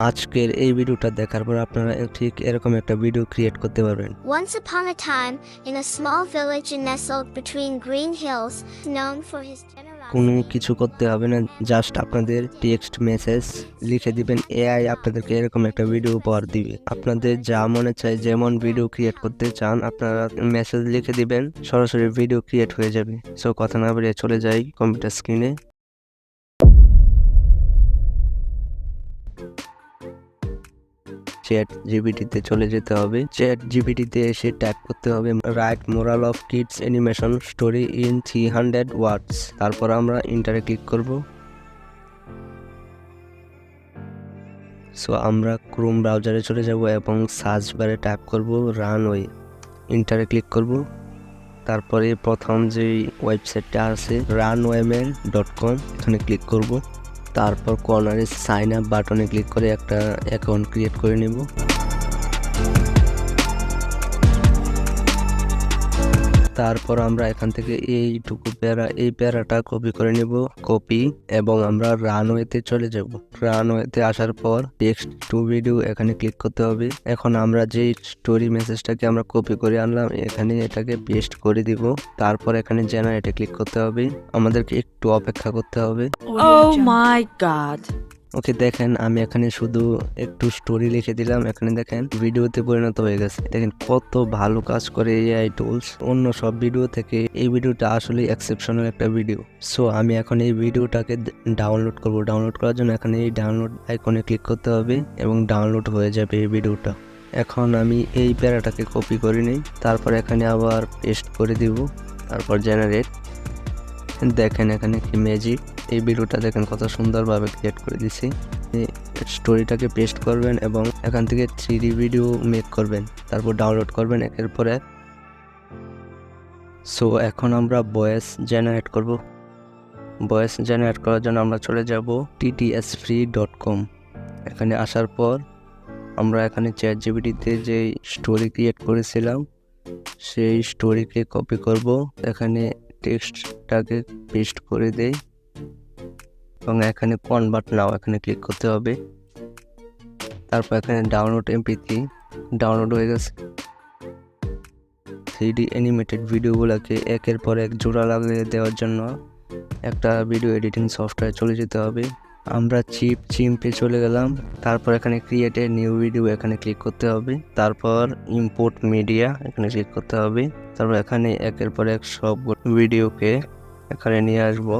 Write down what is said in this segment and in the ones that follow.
আজকের এই ভিডিওটা দেখার পর আপনারা ঠিক এরকম একটা ভিডিও ক্রিয়েট করতে পারবেন। Once upon a time, in a small village nestled between green hills, known for his কোনো generosity. কিছু করতে হবে না, জাস্ট আপনাদের টেক্সট মেসেজ লিখে দিবেন, এআই আপনাদেরকে এরকম একটা ভিডিও উপহার দিবে। আপনাদের যা মনে চায়, যেমন ভিডিও ক্রিয়েট করতে চান আপনারা মেসেজ লিখে দিবেন, সরাসরি ভিডিও ক্রিয়েট হয়ে যাবে। সো কথা না বলে চলে যাই কম্পিউটার স্ক্রিনে। চ্যাট জিপিটিতে চলে যেতে হবে। চ্যাট জিপিটিতে এসে টাইপ করতে হবে write moral of kids animation story in 300 words. তারপর আমরা ইন্টারে ক্লিক করব। সো আমরা ক্রোম ব্রাউজারে চলে যাব এবং সার্চ বারে টাইপ করব রানওয়ে। ইন্টারে ক্লিক করব। তারপরে প্রথম যে ওয়েবসাইটটা আছে runway.com, এখানে ক্লিক করব। তারপর কর্নারে সাইন আপ বাটনে ক্লিক করে একটা অ্যাকাউন্ট ক্রিয়েট করে নেব। তারপর আমরা এখান থেকে এই প্যারাটা কপি করে নেব, কপি, এবং আমরা রানওয়েতে চলে যাব। রানওয়েতে আসার পর টেক্সট টু ভিডিও এখানে ক্লিক করতে হবে। এখন আমরা যে স্টোরি মেসেজটাকে আমরা কপি করে আনলাম এখানে এটাকে পেস্ট করে দিব। তারপর এখানে জেনারেটে ক্লিক করতে হবে। আমাদেরকে একটু অপেক্ষা করতে হবে। Oh my god. ওকে, দেখেন আমি এখানে শুধু একটু স্টোরি লিখে দিলাম, এখানে দেখেন ভিডিওতে পরিণত হয়ে গেছে। দেখেন কত ভালো কাজ করে এআই টুলস। অন্য সব ভিডিও থেকে এই ভিডিওটা আসলে এক্সেপশনাল একটা ভিডিও। সো আমি এখন এই ভিডিওটাকে ডাউনলোড করব। ডাউনলোড করার জন্য এখানে এই ডাউনলোড আইকনে ক্লিক করতে হবে এবং ডাউনলোড হয়ে যাবে এই ভিডিওটা। এখন আমি এই প্যারাটাকে কপি করে নিই, তারপর এখানে আবার পেস্ট করে দিব, তারপর জেনারেট। দেখেন এখানে কি ম্যাজিক, এই ভিডিওটা দেখেন কত সুন্দরভাবে ক্রিয়েট করে দিছি। স্টোরিটাকে পেস্ট করবেন এবং এখান থেকে 3D ভিডিও মেক করবেন, তারপর ডাউনলোড করবেন একের পর এক। সো এখন আমরা ভয়েস জেনারেট করব। ভয়েস জেনারেট করার জন্য আমরা চলে যাব ttsfree.com। এখানে আসার পর আমরা এখানে চ্যাট জিপিটিতে যে স্টোরি ক্রিয়েট করেছিলাম সেই স্টোরিকে কপি করব। এখানে টেক্সটটাকে পেস্ট করে দেই এবং এখানে কনভার্ট নাও এখানে ক্লিক করতে হবে। তারপর এখানে ডাউনলোড MP3 ডাউনলোড হয়ে গেছে। 3D অ্যানিমেটেড ভিডিওগুলোকে একের পর এক জোড়া লাগিয়ে দেওয়ার জন্য একটা ভিডিও এডিটিং সফটওয়্যার চলে যেতে হবে। আমরা চিম্পে চলে গেলাম। তারপর এখানে ক্রিয়েট এ নিউ ভিডিও এখানে ক্লিক করতে হবে। তারপর ইম্পোর্ট মিডিয়া এখানে ক্লিক করতে হবে। তারপর এখানে একের পর এক সব ভিডিওকে এখানে নিয়ে আসবো।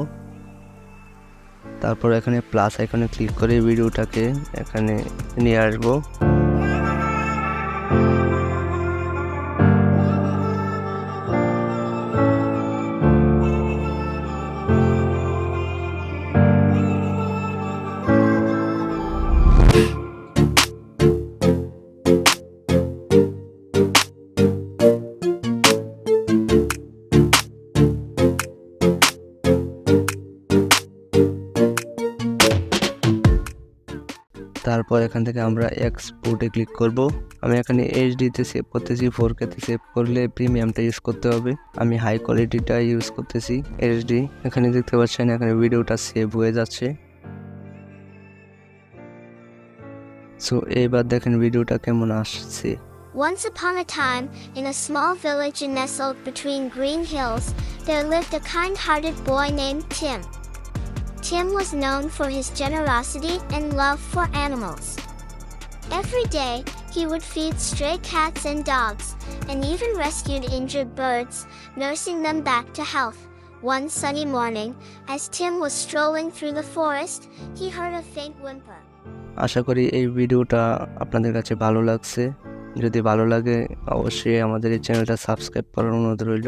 তারপর এখানে প্লাস আইকনে ক্লিক করে ভিডিওটাকে এখানে নিয়ে আসবো। তারপর এখান থেকে আমরা এক্সপোর্টে ক্লিক করব। আমি এখানে এইচডিতে সেভ করতেছি, 4K তে সেভ করলে প্রিমিয়ামটা ইউজ করতে হবে। আমি হাই কোয়ালিটিটা ইউজ করতেছি এইচডি। এখানে দেখতে পাচ্ছেন এখানে ভিডিওটা সেভ হয়ে যাচ্ছে। সো এবার দেখেন ভিডিওটা কেমন আসছে। Once upon a time, in a small village nestled between green hills, there lived a kind-hearted boy named Tim. Tim was known for his generosity and love for animals. Every day, he would feed stray cats and dogs, and even rescued injured birds, nursing them back to health. One sunny morning, as Tim was strolling through the forest, he heard a faint whimper. আশা করি এই ভিডিওটা আপনাদের কাছে ভালো লাগছে। যদি ভালো লাগে অবশ্যই আমাদের এই চ্যানেলটা সাবস্ক্রাইব করার অনুরোধ রইল।